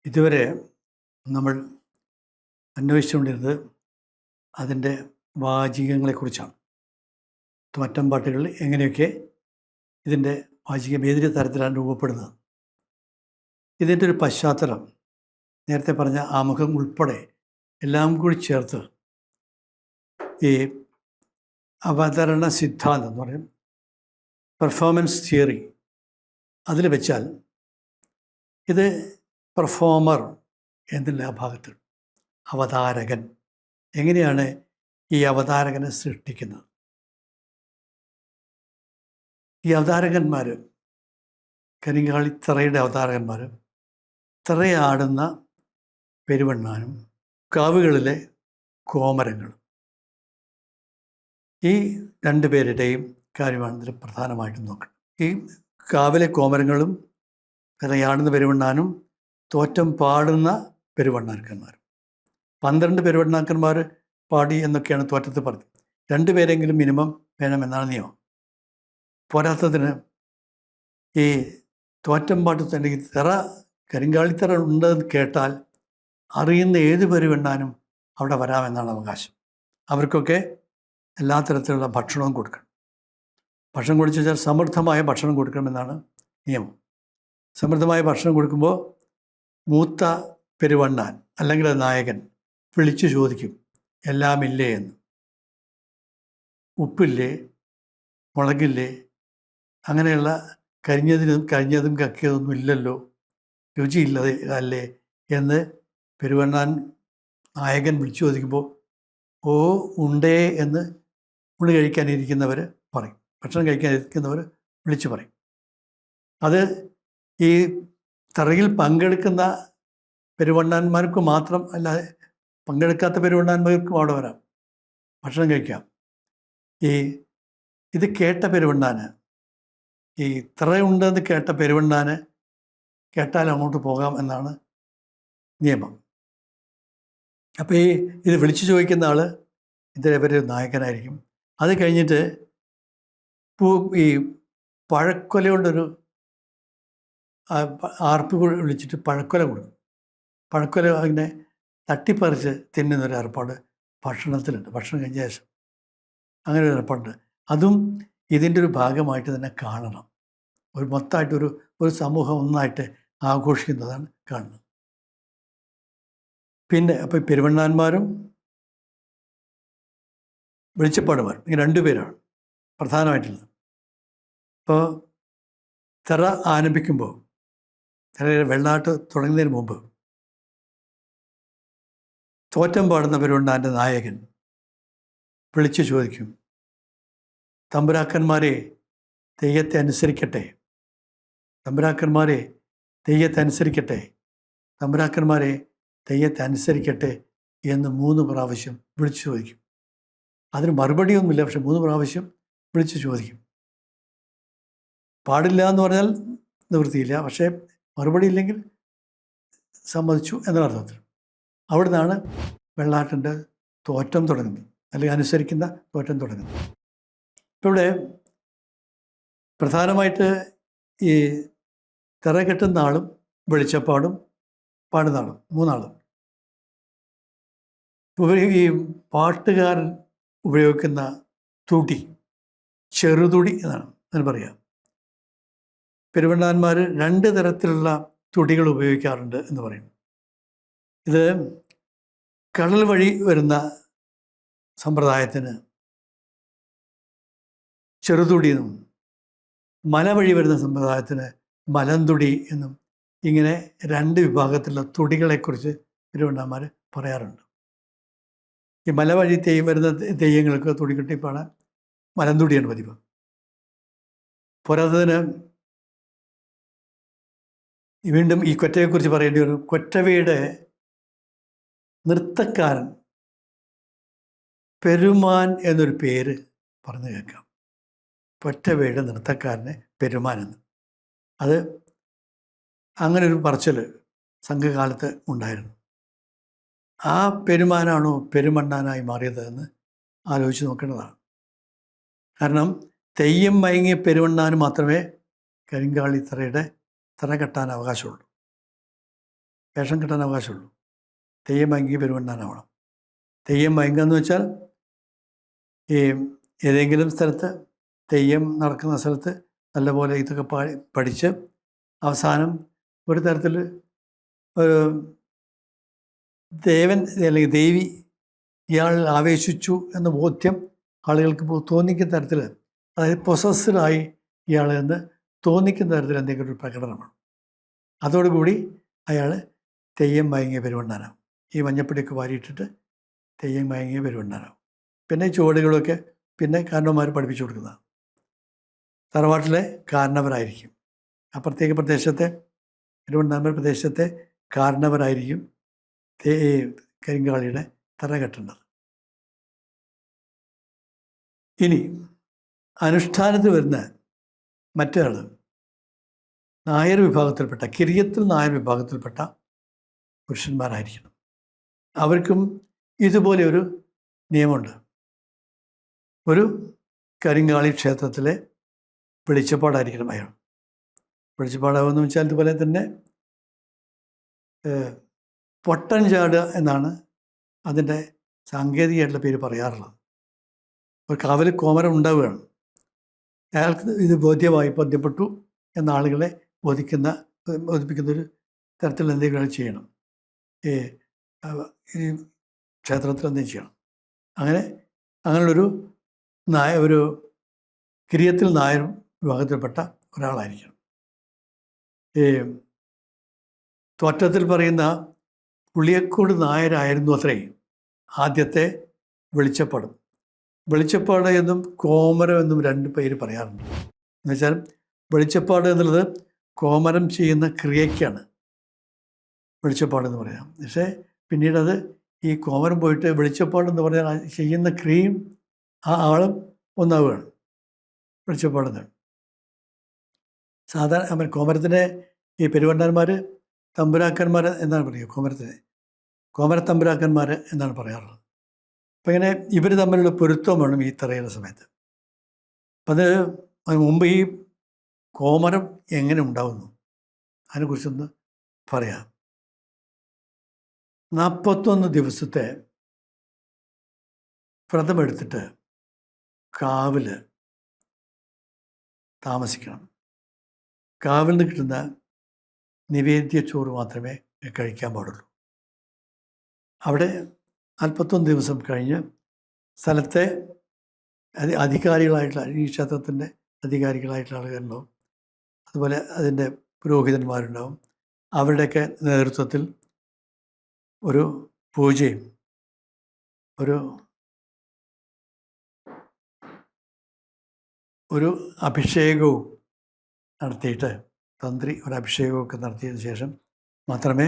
ഇതുവരെ നമ്മൾ അന്വേഷിച്ചുകൊണ്ടിരുന്നത് അതിൻ്റെ വാചികങ്ങളെക്കുറിച്ചാണ്. തോറ്റംപാട്ടുകൾ എങ്ങനെയൊക്കെ ഇതിൻ്റെ വാചികം ഏതൊരു തരത്തിലാണ് രൂപപ്പെടുന്നത്. ഇതിൻ്റെ ഒരു പശ്ചാത്തലം നേരത്തെ പറഞ്ഞ ആമുഖം ഉൾപ്പെടെ എല്ലാം കൂടി ചേർത്ത് ഈ അവതരണ സിദ്ധാന്തം എന്ന് പറയും, പെർഫോമൻസ് തിയറി, അതിൽ വെച്ചാൽ ഇത് പെർഫോമർ എന്നുള്ള ഭാഗത്ത് അവതാരകൻ എങ്ങനെയാണ് ഈ അവതാരകനെ സൃഷ്ടിക്കുന്നത്. ഈ അവതാരകന്മാർ, കരിങ്കാളിത്തറയുടെ അവതാരകന്മാർ തിറയാടുന്ന പെരുവണ്ണാനും കാവുകളിലെ കോമരങ്ങളും, ഈ രണ്ട് പേരുടെയും കാര്യമാണ് ഇതിൽ പ്രധാനമായിട്ടും നോക്കുന്നത്. ഈ കാവിലെ കോമരങ്ങളും തിറയാടുന്ന പെരുവണ്ണാനും തോറ്റം പാടുന്ന പെരുവണ്ണാക്കന്മാരും. 12 പെരുവണ്ണാക്കന്മാർ പാടി എന്നൊക്കെയാണ് തോറ്റത്ത് പറഞ്ഞത്. 2 പേരെങ്കിലും മിനിമം വേണമെന്നാണ് നിയമം. പോരാത്തതിന് ഈ തോറ്റം പാട്ട് അല്ലെങ്കിൽ കരിങ്കാളിത്തറ ഉണ്ടെന്ന് കേട്ടാൽ അറിയുന്ന ഏത് പെരുവണ്ണാനും അവിടെ വരാമെന്നാണ് അവകാശം. അവർക്കൊക്കെ എല്ലാ തരത്തിലുള്ള ഭക്ഷണവും കൊടുക്കണം. ഭക്ഷണം കൊടുത്തു വെച്ചാൽ സമൃദ്ധമായ ഭക്ഷണം കൊടുക്കണമെന്നാണ് നിയമം. സമൃദ്ധമായ ഭക്ഷണം കൊടുക്കുമ്പോൾ മൂത്ത പെരുവണ്ണാൻ അല്ലെങ്കിൽ നായകൻ വിളിച്ചു ചോദിക്കും, എല്ലാം ഇല്ലേ എന്ന്. ഉപ്പില്ലേ, മുളകില്ലേ, അങ്ങനെയുള്ള കരിഞ്ഞതും കക്കിയതൊന്നും ഇല്ലല്ലോ, രുചിയില്ലത് അല്ലേ എന്ന് പെരുവണ്ണാൻ നായകൻ വിളിച്ചു ചോദിക്കുമ്പോൾ ഓ ഉണ്ടേ എന്ന് ഊണ് കഴിക്കാനിരിക്കുന്നവർ പറയും, ഭക്ഷണം കഴിക്കാനിരിക്കുന്നവർ വിളിച്ചു പറയും. അത് ഈ തറയിൽ പങ്കെടുക്കുന്ന പെരുവണ്ണാന്മാർക്ക് മാത്രം അല്ലാതെ പങ്കെടുക്കാത്ത പെരുവണ്ണാന്മാർക്കും അവിടെ വരാം, ഭക്ഷണം കഴിക്കാം. ഇത് കേട്ട പെരുവണ്ണാന്, ഈ തറയുണ്ടെന്ന് കേട്ട പെരുവണ്ണാന് കേട്ടാൽ അങ്ങോട്ട് പോകാം എന്നാണ് നിയമം. അപ്പോൾ ഇത് വിളിച്ചു ചോദിക്കുന്ന ആൾ ഇതിലൊരു നായകനായിരിക്കും. അത് കഴിഞ്ഞിട്ട് ഈ പഴക്കൊല കൊണ്ടൊരു ആർപ്പ് വിളിച്ചിട്ട് പഴക്കൊല കൊടുക്കും. പഴക്കൊല അങ്ങനെ തട്ടിപ്പറിച്ച് തിന്നുന്നൊരു ഏർപ്പാട് ഭക്ഷണത്തിലുണ്ട്, ഭക്ഷണം കഴിഞ്ഞ ശേഷം അങ്ങനെ ഒരു ഏർപ്പാടുണ്ട്. അതും ഇതിൻ്റെ ഒരു ഭാഗമായിട്ട് തന്നെ കാണണം. ഒരു മൊത്തമായിട്ടൊരു സമൂഹം ഒന്നായിട്ട് ആഘോഷിക്കുന്നതാണ് കാണുന്നത്. പിന്നെ അപ്പോൾ പെരുവണ്ണാന്മാരും വെളിച്ചപ്പാടുമാരും ഇങ്ങനെ 2 പേരാണ് പ്രധാനമായിട്ടുള്ളത്. ഇപ്പോൾ തിറ ആരംഭിക്കുമ്പോൾ, തിറയുടെ വെള്ളാട്ട് തുടങ്ങുന്നതിന് മുമ്പ് തോറ്റം പാടുന്ന പെരുവണ്ണാൻ്റെ നായകൻ വിളിച്ചു ചോദിക്കും, തമ്പുരാക്കന്മാരെ തെയ്യത്തെ അനുസരിക്കട്ടെ, തമ്പുരാക്കന്മാരെ തെയ്യത്തെ അനുസരിക്കട്ടെ, തമ്പുരാക്കന്മാരെ തെയ്യത്തെ അനുസരിക്കട്ടെ എന്ന് 3 പ്രാവശ്യം വിളിച്ചു ചോദിക്കും. അതിന് മറുപടിയൊന്നുമില്ല, പക്ഷെ 3 പ്രാവശ്യം വിളിച്ചു ചോദിക്കും. പാടില്ല എന്ന് പറഞ്ഞാൽ നിവൃത്തിയില്ല, പക്ഷേ മറുപടി ഇല്ലെങ്കിൽ സമ്മതിച്ചു എന്നർത്ഥത്തിൽ. അവിടെ നിന്നാണ് വെള്ളാട്ടിൻ്റെ തോറ്റം തുടങ്ങുന്നത്, അല്ലെങ്കിൽ അനുസരിക്കുന്ന തോറ്റം തുടങ്ങുന്നത്. ഇപ്പോൾ ഇവിടെ പ്രധാനമായിട്ട് ഈ തിറ കെട്ടുന്ന ആളും വെളിച്ചപ്പാടും പാടുന്ന ആളും 3 ആളും. ഈ പാട്ടുകാരൻ ഉപയോഗിക്കുന്ന തുടി ചെറുതുടി എന്നാണ് അതിന് പറയുക. പെരുവണ്ണാന്മാർ 2 തരത്തിലുള്ള തുടികൾ ഉപയോഗിക്കാറുണ്ട് എന്ന് പറയും. ഇത് കടൽ വഴി വരുന്ന സമ്പ്രദായത്തിന് ചെറുതുടി എന്നും, മല വഴി വരുന്ന സമ്പ്രദായത്തിന് മലന്തുടി എന്നും, ഇങ്ങനെ 2 വിഭാഗത്തിലുള്ള തുടികളെക്കുറിച്ച് പെരുവണ്ണാന്മാർ പറയാറുണ്ട്. ഈ മല വഴി വരുന്ന തെയ്യങ്ങൾക്ക് തുടി കെട്ടിപ്പാടാൻ മലന്തുടിയാണ് പതിവ്. പോരാത്തതിന് വീണ്ടും ഈ കൊറ്റയെക്കുറിച്ച് പറയേണ്ടി വരും. കൊറ്റവയുടെ നൃത്തക്കാരൻ പെരുമാൻ എന്നൊരു പേര് പറഞ്ഞു കേൾക്കാം. കൊറ്റവയുടെ നൃത്തക്കാരന് പെരുമാൻ എന്ന്. അത് അങ്ങനെ ഒരു പറച്ചിൽ സംഘകാലത്ത് ഉണ്ടായിരുന്നു. ആ പെരുമാനാണോ പെരുമണ്ണാനായി മാറിയത് എന്ന് ആലോചിച്ച് നോക്കേണ്ടതാണ്. കാരണം തെയ്യം മയങ്ങിയ പെരുവണ്ണാന് മാത്രമേ കരിങ്കാളിത്തറയുടെ തിറ കെട്ടാൻ അവകാശമുള്ളൂ. വേഷം കെട്ടാൻ അവകാശമുള്ളൂ. തെയ്യം മയങ്ങി പെരുവണ്ണാനാവണം. തെയ്യം മയങ്ങുക എന്ന് വെച്ചാൽ ഈ ഏതെങ്കിലും സ്ഥലത്ത് തെയ്യം നടക്കുന്ന സ്ഥലത്ത് നല്ലപോലെ ഇതൊക്കെ പഠിച്ച് അവസാനം ഒരു തരത്തിൽ ഒരു ദേവൻ അല്ലെങ്കിൽ ദേവി ഇയാൾ ആവേശിച്ചു എന്ന ബോധ്യം ആളുകൾക്ക് തോന്നിക്കുന്ന തരത്തിൽ, അതായത് പൊസസ്ഡായി ഇയാൾ എന്ന് തോന്നിക്കുന്ന തരത്തിൽ എന്തെങ്കിലും ഒരു പ്രകടനമാണ്. അതോടുകൂടി അയാൾ തെയ്യം മയങ്ങിയ പെരുവണ്ണാനാവും. ഈ മഞ്ഞപ്പൊടിയൊക്കെ വാരിയിട്ടിട്ട് തെയ്യം മയങ്ങിയ പെരുവണ്ണാനാവും. പിന്നെ ചുവടുകളൊക്കെ പിന്നെ കാരണവന്മാർ പഠിപ്പിച്ചു കൊടുക്കുന്നതാണ്. തറവാട്ടിലെ കാരണവരായിരിക്കും. ആ പ്രത്യേക പ്രദേശത്തെ പെരുവണ്ണാമല പ്രദേശത്തെ കാരണവരായിരിക്കും കരിങ്കാളിയുടെ തറ കെട്ടേണ്ടത്. ഇനി അനുഷ്ഠാനത്തിൽ വരുന്ന മറ്റൊരാൾ നായർ വിഭാഗത്തിൽപ്പെട്ട, കിരിയത്തിൽ നായർ വിഭാഗത്തിൽപ്പെട്ട പുരുഷന്മാരായിരിക്കണം. അവർക്കും ഇതുപോലെ ഒരു നിയമമുണ്ട്. ഒരു കരിങ്കാളി ക്ഷേത്രത്തിലെ വെളിച്ചപ്പാടായിരിക്കണം അയാൾ. വെളിച്ചപ്പാടാവെന്ന് വെച്ചാൽ ഇതുപോലെ തന്നെ പൊട്ടൻ ചാടുക എന്നാണ് അതിൻ്റെ സാങ്കേതികമായിട്ടുള്ള പേര് പറയാറുള്ളത്. ഒരു കാവൽ കോമരം ഉണ്ടാവുകയാണ്. അയാൾക്ക് ഇത് ബോധ്യപ്പെട്ടു എന്ന ആളുകളെ ബോധിപ്പിക്കുന്നൊരു തരത്തിൽ എന്തെങ്കിലും ചെയ്യണം. ഈ ക്ഷേത്രത്തിൽ എന്തെങ്കിലും ചെയ്യണം. അങ്ങനെയുള്ളൊരു ഒരു കിരിയത്തിൽ നായർ വിഭാഗത്തിൽപ്പെട്ട ഒരാളായിരിക്കണം. ഈ തോറ്റത്തിൽ പറയുന്ന പുളിയക്കോട് നായരായിരുന്നു അത്രേ ആദ്യത്തെ വെളിച്ചപ്പാട്. വെളിച്ചപ്പാട് എന്നും കോമരം എന്നും രണ്ട് പേര് പറയാറുണ്ട്. എന്നുവെച്ചാൽ വെളിച്ചപ്പാട് എന്നുള്ളത് കോമരം ചെയ്യുന്ന ക്രിയയ്ക്കാണ് വെളിച്ചപ്പാടെന്ന് പറയാം. പക്ഷേ പിന്നീടത് ഈ കോമരം പോയിട്ട് വെളിച്ചപ്പാടെന്ന് പറഞ്ഞാൽ ചെയ്യുന്ന ക്രിയയും ആ ആളും ഒന്നാവുകയാണ് വെളിച്ചപ്പാടെന്ന്. സാധാരണ കോമരത്തിനെ ഈ പെരുവണ്ണാന്മാർ തമ്പുരാക്കന്മാർ എന്നാണ് പറയുക. കോമരത്തമ്പുരാക്കന്മാർ എന്നാണ് പറയാറുള്ളത്. അപ്പം ഇങ്ങനെ ഇവർ തമ്മിലുള്ള പൊരുത്തം വേണം ഈ തറയുന്ന സമയത്ത്. അപ്പം അത് മുമ്പ് ഈ കോമരം എങ്ങനെ ഉണ്ടാവുന്നു അതിനെക്കുറിച്ചൊന്ന് പറയാം. 41 ദിവസത്തെ വ്രതമെടുത്തിട്ട് കാവിൽ താമസിക്കണം. കാവിൽ നിന്ന് കിട്ടുന്ന നിവേദ്യ ചോറ് മാത്രമേ കഴിക്കാൻ പാടുള്ളൂ. അവിടെ 41 ദിവസം കഴിഞ്ഞ് സ്ഥലത്തെ അധികാരികളായിട്ടുള്ള ഈ ക്ഷേത്രത്തിൻ്റെ അധികാരികളായിട്ടുള്ള ആളുകളുണ്ടാവും. അതുപോലെ അതിൻ്റെ പുരോഹിതന്മാരുണ്ടാവും. അവരുടെയൊക്കെ നേതൃത്വത്തിൽ ഒരു പൂജയും ഒരു അഭിഷേകവും നടത്തിയിട്ട് തന്ത്രി ഒരു അഭിഷേകമൊക്കെ നടത്തിയതിന് ശേഷം മാത്രമേ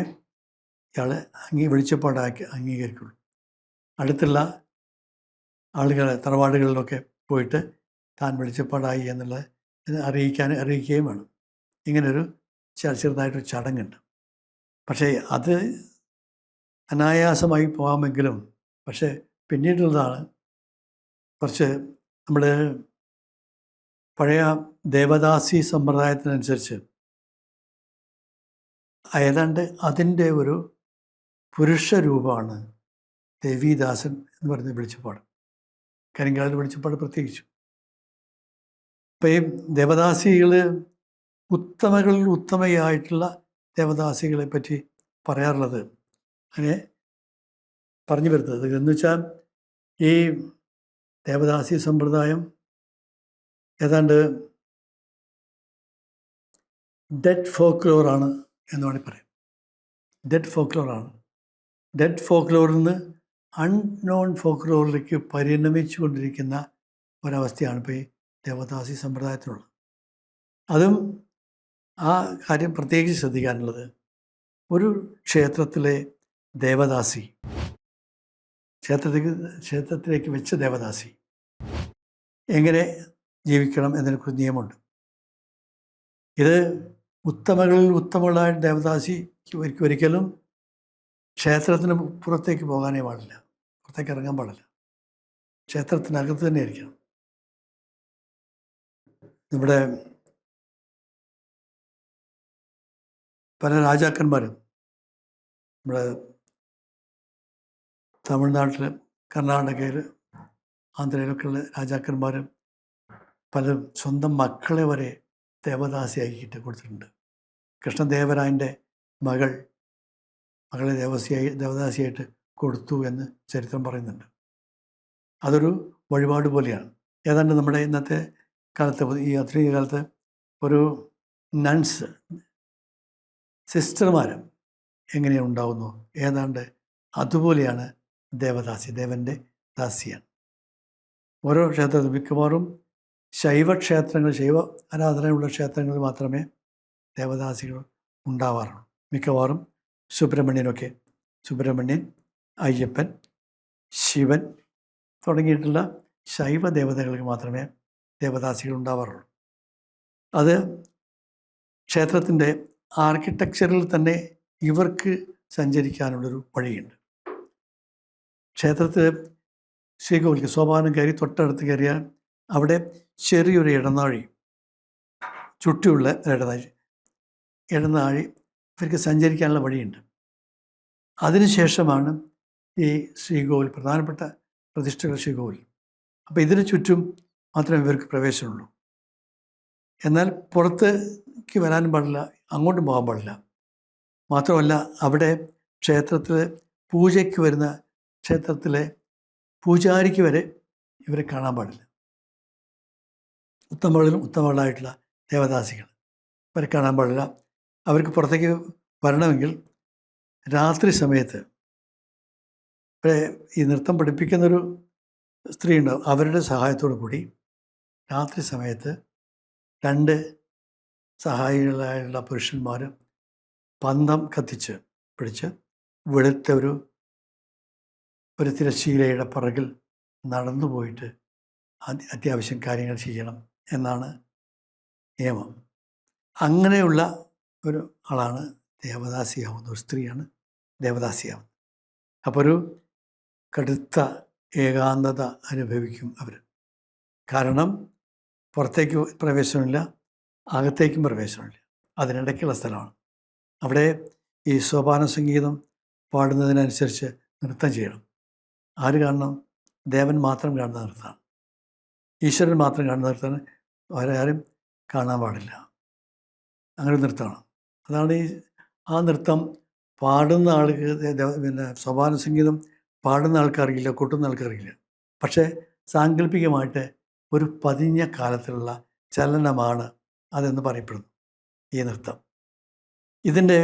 ഇയാൾ വെളിച്ചപ്പാടാക്കി അംഗീകരിക്കുള്ളൂ. അടുത്തുള്ള ആളുകൾ തറവാടുകളിലൊക്കെ പോയിട്ട് താൻ വെളിച്ചപ്പാടായി എന്നുള്ളത് അറിയിക്കുകയും വേണം. ഇങ്ങനൊരു ചെറുതായിട്ടൊരു ചടങ്ങുണ്ട്. പക്ഷേ അത് അനായാസമായി പോകാമെങ്കിലും പക്ഷേ പിന്നീടുള്ളതാണ് കുറച്ച് നമ്മൾ പഴയ ദേവദാസി സമ്പ്രദായത്തിനനുസരിച്ച് ഏതാണ്ട് അതിൻ്റെ ഒരു പുരുഷ രൂപമാണ് ദേവീദാസൻ എന്ന് പറയുന്ന വെളിച്ചപ്പാട്. കരിങ്കാലിൻ്റെ വെളിച്ചപ്പാട് പ്രത്യേകിച്ചു. അപ്പം ഈ ദേവദാസികൾ ഉത്തമകളിൽ ഉത്തമയായിട്ടുള്ള ദേവദാസികളെ പറ്റി പറയാറുള്ളത് അങ്ങനെ പറഞ്ഞു വരുന്നത് എന്ന് വെച്ചാൽ ഈ ദേവദാസി സമ്പ്രദായം ഏതാണ്ട് ഡെഡ് ഫോക്ലോറാണ് എന്ന് വേണമെങ്കിൽ പറയാം. ഡെഡ് ഫോക്ലോറാണ്. ഡെഡ് ഫോക്ലോറിൽ നിന്ന് അൺനോൺ ഫോക്ലോറിലേക്ക് പരിണമിച്ചു കൊണ്ടിരിക്കുന്ന ഒരവസ്ഥയാണ് ഇപ്പോൾ ഈ ദേവദാസി സമ്പ്രദായത്തിനുള്ളത്. അതും ആ കാര്യം പ്രത്യേകിച്ച് ശ്രദ്ധിക്കാനുള്ളത്, ഒരു ക്ഷേത്രത്തിലെ ദേവദാസി, ക്ഷേത്രത്തിലേക്ക് വെച്ച ദേവദാസി എങ്ങനെ ജീവിക്കണം എന്നതിനെക്കുറിച്ച് നിയമമുണ്ട്. ഇത് ഉത്തമകളിൽ ഉത്തമങ്ങളായ ദേവദാസിക്ക് ഒരിക്കലും ക്ഷേത്രത്തിന് പുറത്തേക്ക് പോകാനേ പാടില്ല, പുറത്തേക്ക് ഇറങ്ങാൻ പാടില്ല. ക്ഷേത്രത്തിനകത്ത് തന്നെ ഇരിക്കണം. ഇവിടെ പല രാജാക്കന്മാരും നമ്മുടെ തമിഴ്നാട്ടിൽ, കർണാടകയിൽ, ആന്ധ്രയിലൊക്കെയുള്ള രാജാക്കന്മാർ പലരും സ്വന്തം മക്കളെ വരെ ദേവദാസിയാക്കിയിട്ട് കൊടുത്തിട്ടുണ്ട്. കൃഷ്ണദേവരായൻ്റെ മകളെ ദേവദാസിയായിട്ട് കൊടുത്തു എന്ന് ചരിത്രം പറയുന്നുണ്ട്. അതൊരു വഴിപാട് പോലെയാണ്. ഏതാണ്ട് നമ്മുടെ ഇന്നത്തെ കാലത്ത്, ഈ ആധുനിക കാലത്ത് ഒരു നൺസ്, സിസ്റ്റർമാർ എങ്ങനെയാണ് ഉണ്ടാവുന്നു, ഏതാണ്ട് അതുപോലെയാണ് ദേവദാസി, ദേവൻ്റെ ദാസിയാണ്. ഓരോ ക്ഷേത്രത്തിൽ മിക്കവാറും ശൈവ ആരാധനയുള്ള ക്ഷേത്രങ്ങളിൽ മാത്രമേ ദേവദാസികൾ ഉണ്ടാവാറുള്ളൂ. മിക്കവാറും സുബ്രഹ്മണ്യൻ, അയ്യപ്പൻ, ശിവൻ തുടങ്ങിയിട്ടുള്ള ശൈവ ദേവതകൾക്ക് മാത്രമേ ദേവദാസികൾ ഉണ്ടാവാറുള്ളൂ. അത് ക്ഷേത്രത്തിൻ്റെ ആർക്കിടെക്ചറിൽ തന്നെ ഇവർക്ക് സഞ്ചരിക്കാനുള്ളൊരു വഴിയുണ്ട്. ക്ഷേത്രത്തിൽ ശ്രീകോവിലേക്ക് സോപാനം കയറി തൊട്ടടുത്ത് കയറിയാൽ അവിടെ ചെറിയൊരു ഇടനാഴി, ചുറ്റിയുള്ള ഇടനാഴി ഇവർക്ക് സഞ്ചരിക്കാനുള്ള വഴിയുണ്ട്. അതിനുശേഷമാണ് ഈ ശ്രീകോവിൽ, പ്രധാനപ്പെട്ട പ്രതിഷ്ഠകൾ ശ്രീകോവിൽ. അപ്പോൾ ഇതിന് ചുറ്റും മാത്രമേ ഇവർക്ക് പ്രവേശനമുള്ളൂ. എന്നാൽ പുറത്തേക്ക് വരാനും പാടില്ല, അങ്ങോട്ടും പോകാൻ പാടില്ല. മാത്രമല്ല, അവിടെ ക്ഷേത്രത്തിൽ പൂജയ്ക്ക് വരുന്ന ക്ഷേത്രത്തിലെ പൂജാരിക്ക് വരെ ഇവരെ കാണാൻ പാടില്ല. ഉത്തമകളായിട്ടുള്ള ദേവദാസികൾ ഇവരെ കാണാൻ പാടില്ല. അവർക്ക് പുറത്തേക്ക് വരണമെങ്കിൽ രാത്രി സമയത്ത്, ഈ നൃത്തം പഠിപ്പിക്കുന്നൊരു സ്ത്രീ ഉണ്ടാവും, അവരുടെ സഹായത്തോടു കൂടി രാത്രി സമയത്ത് 2 സഹായികളായുള്ള പുരുഷന്മാർ പന്തം കത്തിച്ച് പിടിച്ച് വെളുത്ത ഒരു തിരശ്ശീലയുടെ പുറകിൽ നടന്നു പോയിട്ട് അത്യാവശ്യം കാര്യങ്ങൾ ചെയ്യണം എന്നാണ് നിയമം. അങ്ങനെയുള്ള ഒരു ആളാണ് ദേവദാസിയാവുന്ന, ഒരു സ്ത്രീയാണ് ദേവദാസിയാവുന്നത്. അപ്പോൾ ഒരു കടുത്ത ഏകാന്തത അനുഭവിക്കും അവർ. കാരണം പുറത്തേക്ക് പ്രവേശനമില്ല, അകത്തേക്കും പ്രവേശനമില്ല, അതിനിടയ്ക്കുള്ള സ്ഥലമാണ്. അവിടെ ഈ സോപാന സംഗീതം പാടുന്നതിനനുസരിച്ച് നൃത്തം ചെയ്യണം. ആര് കാണണം? ദേവൻ മാത്രം കാണുന്ന നൃത്തമാണ്. ഈശ്വരൻ മാത്രം കാണുന്ന നൃത്തമാണ്. ആരും കാണാൻ പാടില്ല. അങ്ങനെ നൃത്തമാണ്. അതാണ് ആ നൃത്തം പാടുന്ന ആൾക്ക്, സോപാന സംഗീതം പാടുന്ന ആൾക്കറിയില്ല, കൊട്ടുന്ന ആൾക്കറിയില്ല. പക്ഷേ സാങ്കല്പികമായിട്ട് ഒരു പതിഞ്ഞ കാലത്തിലുള്ള ചലനമാണ് അതെന്ന് പറയപ്പെടുന്നു ഈ നൃത്തം. ഇതിൻ്റെ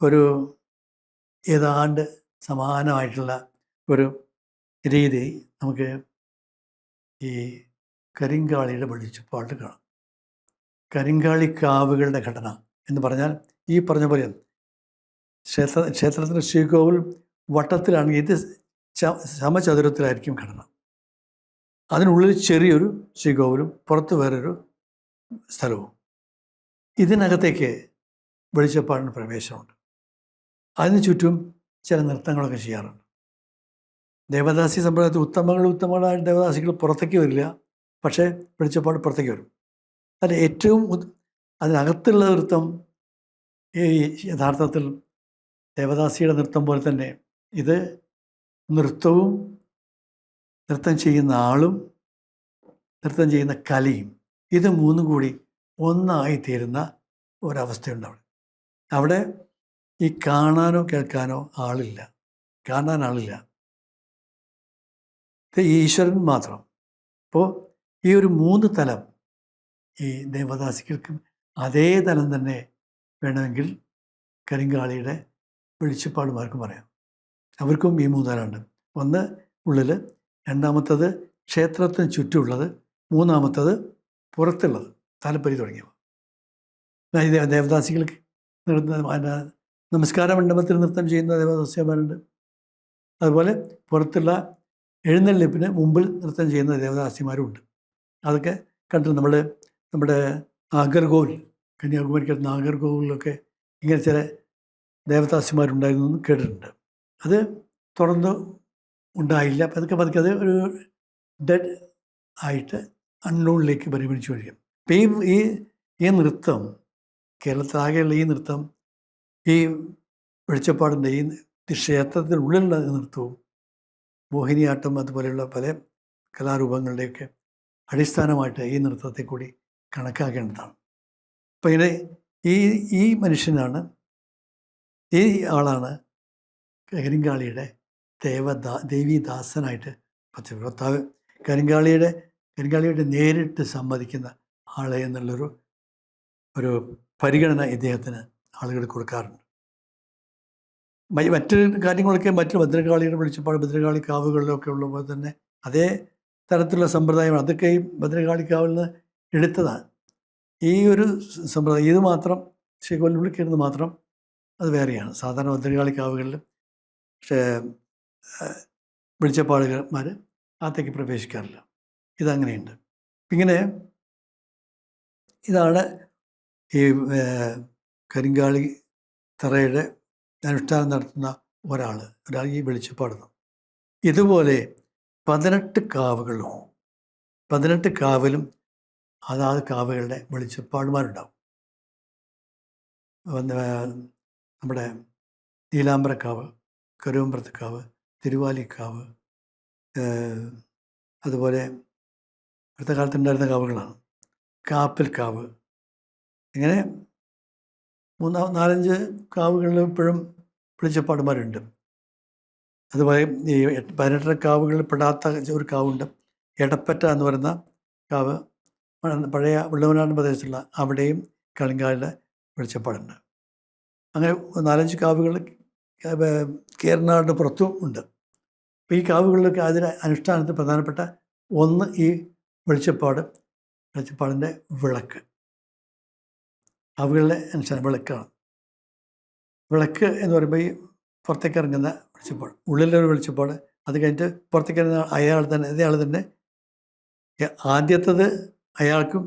ഒരു ഏതാണ്ട് സമാനമായിട്ടുള്ള ഒരു രീതി നമുക്ക് ഈ കരിങ്കാളിയുടെ വെളിച്ചപ്പാട്ട് കാണാം. കരിങ്കാളിക്കാവുകളുടെ ഘടന എന്ന് പറഞ്ഞാൽ ഈ പറഞ്ഞ പോലെ ക്ഷേത്രത്തിൻ്റെ ശ്രീകോവിൽ വട്ടത്തിലാണെങ്കിൽ ഇത് സമചതുരത്തിലായിരിക്കും ഘടന. അതിനുള്ളിൽ ചെറിയൊരു ശ്രീകോവിലും പുറത്ത് വേറൊരു സ്ഥലവും. ഇതിനകത്തേക്ക് വെളിച്ചപ്പാടിന് പ്രവേശനമുണ്ട്. അതിന് ചുറ്റും ചില നൃത്തങ്ങളൊക്കെ ചെയ്യാറുണ്ട്. ദേവദാസി സമ്പ്രദായത്തിൽ ഉത്തമങ്ങളായ ദേവദാസികൾ പുറത്തേക്ക് വരില്ല, പക്ഷേ വെളിച്ചപ്പാട് പുറത്തേക്ക് വരും. അതിൽ ഏറ്റവും അതിനകത്തുള്ള നൃത്തം ഈ യഥാർത്ഥത്തിൽ ദേവദാസിയുടെ നൃത്തം പോലെ തന്നെ ഇത് നൃത്തവും നൃത്തം ചെയ്യുന്ന ആളും നൃത്തം ചെയ്യുന്ന കലയും ഇത് മൂന്നും കൂടി ഒന്നായി തീരുന്ന ഒരവസ്ഥയുണ്ട്. അവിടെ ഈ കാണാനോ കേൾക്കാനോ ആളില്ല, കാണാൻ ആളില്ല, ഈശ്വരൻ മാത്രം. അപ്പോൾ ഈ ഒരു 3 തലം ഈ ദേവദാസികൾക്കും അതേ തലം തന്നെ വേണമെങ്കിൽ കരിങ്കാളിയുടെ വെളിച്ചപ്പാടുമാർക്കും പറയാം. അവർക്കും ഈ 3 തലമുണ്ട്. ഒന്ന് ഉള്ളിൽ, രണ്ടാമത്തത് ക്ഷേത്രത്തിന് ചുറ്റുമുള്ളത്, മൂന്നാമത്തത് പുറത്തുള്ളത്, താലപ്പൊലി തുടങ്ങിയവ. ദേവദാസികൾക്ക് നമസ്കാര മണ്ഡപത്തിൽ നൃത്തം ചെയ്യുന്ന ദേവദാസിമാരുണ്ട്. അതുപോലെ പുറത്തുള്ള എഴുന്നള്ളിപ്പിന് മുമ്പിൽ നൃത്തം ചെയ്യുന്ന ദേവദാസിമാരുമുണ്ട്. അതൊക്കെ കണ്ടു നമ്മുടെ നാഗർകോവിൽ, കന്യാകുമാരിക്കടുത്ത് നാഗർകോവിലൊക്കെ ഇങ്ങനെ ചില ദേവദാസിമാരുണ്ടായിരുന്നു എന്ന് കേട്ടിട്ടുണ്ട്. അത് തുടർന്ന് ഉണ്ടായില്ല. പതുക്കെ അത് ഒരു ഡെഡ് ആയിട്ട് അൺനോണിലേക്ക് പരിഗണിച്ചു കഴിയും. അപ്പം ഈ നൃത്തം, കേരളത്തിലാകെയുള്ള ഈ നൃത്തം ഈ വെളിച്ചപ്പാടിൻ്റെ ഈ ക്ഷേത്രത്തിനുള്ളിലുള്ള നൃത്തവും മോഹിനിയാട്ടം അതുപോലെയുള്ള പല കലാരൂപങ്ങളുടെയൊക്കെ അടിസ്ഥാനമായിട്ട് ഈ നൃത്തത്തെ കൂടി കണക്കാക്കേണ്ടതാണ്. അപ്പം ഇങ്ങനെ ഈ ഈ മനുഷ്യനാണ്, ഈ ആളാണ് കരിങ്കാളിയുടെ ദേവീദാസനായിട്ട് ഭർത്താവ് കരിങ്കാളിയുടെ നേരിട്ട് സമ്മതിക്കുന്ന ആളെ എന്നുള്ളൊരു പരിഗണന ഇദ്ദേഹത്തിന് ആളുകൾ കൊടുക്കാറുണ്ട്. മറ്റ് കാര്യങ്ങളൊക്കെ മറ്റ് ഭദ്രകാളിയുടെ വെളിച്ചപ്പാട് ഭദ്രകാളി കാവുകളിലൊക്കെ ഉള്ള പോലെ തന്നെ അതേ തരത്തിലുള്ള സമ്പ്രദായമാണ്. അതൊക്കെ ഈ ഭദ്രകാളി കാവിൽ നിന്ന് എടുത്തതാണ്. ഈ ഒരു സമ്പ്രദായം ഇത് മാത്രം ശ്രീകോവിലിനുള്ളിൽ കയറുന്നത് മാത്രം അത് വേറെയാണ്. സാധാരണ ഭദ്രകാളി കാവുകളിൽ വെളിച്ചപ്പാടുകാർ അകത്തേക്ക് പ്രവേശിക്കാറില്ല. ഇതങ്ങനെയുണ്ട്. ഇങ്ങനെ ഇതാണ് ഈ കരിങ്കാളി തറയുടെ അനുഷ്ഠാനം നടത്തുന്ന ഒരാൾ ഈ വെളിച്ചപ്പാടുന്നു. ഇതുപോലെ 18 കാവിലും അതാത് കാവുകളുടെ വെളിച്ചപ്പാടുമാരുണ്ടാവും. നമ്മുടെ നീലാംബരക്കാവ്, കരുവമ്പുറത്തുകാവ്, തിരുവാലിക്കാവ്, അതുപോലെ അടുത്ത കാലത്തുണ്ടായിരുന്ന കാവുകളാണ്. കാപ്പിൽക്കാവ്, ഇങ്ങനെ 4-5 കാവുകളിൽ ഇപ്പോഴും വെളിച്ചപ്പാടുമാരുണ്ട്. അതുപോലെ ഈ 18 കാവുകളിൽ പെടാത്ത ഒരു കാവുണ്ട്, എടപ്പറ്റ എന്ന് പറയുന്ന കാവ്, പഴയ വെള്ളവനാട് പ്രദേശത്തുള്ള അവിടെയും കരിങ്കാളിയുടെ വെളിച്ചപ്പാടുണ്ട്. അങ്ങനെ 4-5 കാവുകൾ കേരളനാടിന് പുറത്തും ഉണ്ട്. അപ്പോൾ ഈ കാവുകളിലൊക്കെ അതിന് അനുഷ്ഠാനത്തിൽ പ്രധാനപ്പെട്ട ഒന്ന് ഈ വെളിച്ചപ്പാടിൻ്റെ വിളക്ക്. കാവുകളിലെ അനുഷ്ഠാനം വിളക്കാണ്. വിളക്ക് എന്ന് പറയുമ്പോൾ ഈ പുറത്തേക്ക് ഇറങ്ങുന്ന വെളിച്ചപ്പാട്, ഉള്ളിലൊരു വെളിച്ചപ്പാട്, അത് കഴിഞ്ഞിട്ട് പുറത്തേക്ക് ഇറങ്ങുന്ന അതേ ആൾ തന്നെ ആദ്യത്തത് അയാൾക്കും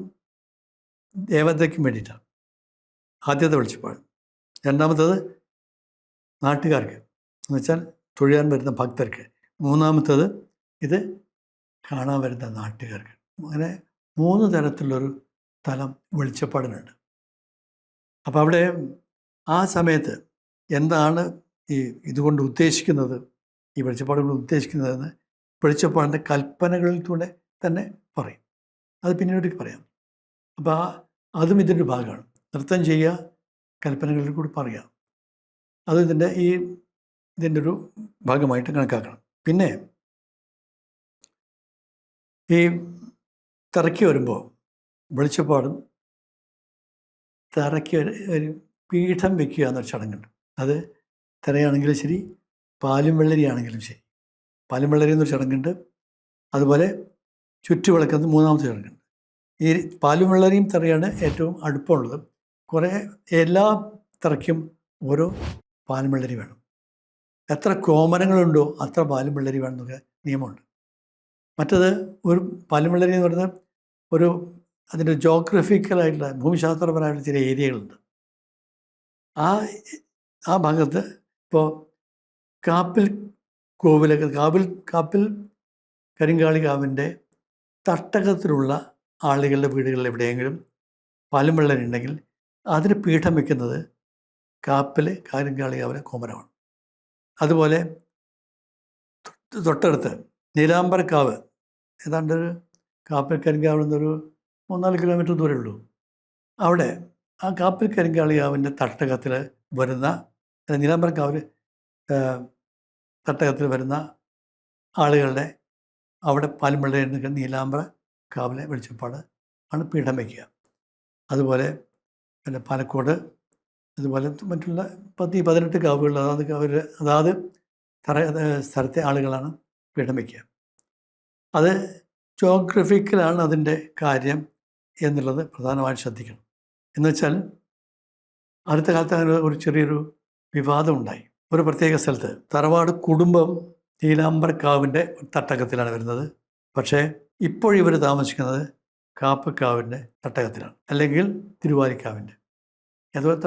ദേവതയ്ക്കും വേണ്ടിയിട്ടാണ് ആദ്യത്തെ വെളിച്ചപ്പാട്. രണ്ടാമത്തത് നാട്ടുകാർക്ക് എന്ന് വെച്ചാൽ തൊഴിലാൻ വരുന്ന ഭക്തർക്ക്. മൂന്നാമത്തത് ഇത് കാണാൻ വരുന്ന നാട്ടുകാർക്ക്. അങ്ങനെ 3 തരത്തിലുള്ളൊരു തലം വെളിച്ചപ്പാടിനുണ്ട്. അപ്പോൾ അവിടെ ആ സമയത്ത് എന്താണ് ഇതുകൊണ്ട് ഉദ്ദേശിക്കുന്നത്, ഈ വെളിച്ചപ്പാട് കൊണ്ട് ഉദ്ദേശിക്കുന്നതെന്ന് വെളിച്ചപ്പാടിൻ്റെ കൽപ്പനകളിലൂടെ തന്നെ പറയും. അത് പിന്നീട് പറയാം. അപ്പോൾ അതും ഇതിൻ്റെ ഭാഗമാണ്. നൃത്തം ചെയ്യുക, കൽപ്പനകളിൽ കൂടി പറയാം. അത് ഇതിൻ്റെ ഒരു ഭാഗമായിട്ട് കണക്കാക്കണം. പിന്നെ ഈ തറയ്ക്ക് വരുമ്പോൾ വെളിച്ചപ്പാടും തറയ്ക്ക് ഒരു പീഠം വയ്ക്കുക എന്നൊരു ചടങ്ങുണ്ട്. അത് തിറയാണെങ്കിലും ശരി, പാലും വെള്ളരിയാണെങ്കിലും ശരി. പാലും വെള്ളരി എന്നൊരു ചടങ്ങുണ്ട്. അതുപോലെ ചുറ്റുവിളക്കെന്ന് 3ാമത്തെ ചടങ്ങുണ്ട്. ഈ പാലും വെള്ളരിയും തിറയാണ് ഏറ്റവും അടുപ്പമുള്ളത്. എല്ലാ തിറയ്ക്കും ഓരോ പാലും വെള്ളരി വേണം. എത്ര കോമരങ്ങളുണ്ടോ അത്ര പാലും വെള്ളരി വേണം എന്നൊക്കെ നിയമമുണ്ട്. മറ്റത് ഒരു പാലും വെള്ളരി എന്ന് പറയുന്നത് അതിൻ്റെ ജോഗ്രഫിക്കലായിട്ടുള്ള ഭൂമിശാസ്ത്രപരമായിട്ടുള്ള ചില ഏരിയകളുണ്ട്. ആ ഭാഗത്ത് ഇപ്പോൾ കാപ്പിൽ കരിങ്കാളി കാവിൻ്റെ തട്ടകത്തിലുള്ള ആളുകളുടെ വീടുകളിൽ എവിടെയെങ്കിലും പാലും വെള്ളരി ഉണ്ടെങ്കിൽ അതിന് പീഠം വയ്ക്കുന്നത് കരിങ്കാളി കാവിലെ കോമരമാണ്. അതുപോലെ തൊട്ടടുത്ത് നീലാംബരക്കാവ്, ഏതാണ്ട് കരിങ്കാവിൽ നിന്നൊരു 3-4 കിലോമീറ്റർ ദൂരമേ ഉള്ളൂ. അവിടെ ആ കരിങ്കാളികാവിൻ്റെ തട്ടകത്തിൽ വരുന്ന നീലാംബരക്കാവിൽ തട്ടകത്തിൽ വരുന്ന ആളുകളുടെ അവിടെ പാലും വെള്ളരി നീലാംബര കാവിലെ വെളിച്ചപ്പാട് ആണ് പീഠം വയ്ക്കുക. അതുപോലെ പിന്നെ പാലക്കോട്, അതുപോലെ മറ്റുള്ള 18 കാവുകൾ അതാത് സ്ഥലത്തെ ആളുകളാണ് പീഠം വയ്ക്കുക. അത് ജോഗ്രഫിക്കലാണ് അതിൻ്റെ കാര്യം എന്നുള്ളത് പ്രധാനമായും ശ്രദ്ധിക്കണം. എന്നുവെച്ചാൽ അടുത്ത കാലത്ത് അങ്ങനെ ഒരു ചെറിയൊരു വിവാദം ഉണ്ടായി. ഒരു പ്രത്യേക സ്ഥലത്ത് തറവാട് കുടുംബം നീലാംബരക്കാവിൻ്റെ തട്ടകത്തിലാണ് വരുന്നത്. പക്ഷേ ഇപ്പോഴിവർ താമസിക്കുന്നത് കാപ്പക്കാവിൻ്റെ തട്ടകത്തിലാണ്, അല്ലെങ്കിൽ തിരുവാലിക്കാവിൻ്റെ അതുപോലെ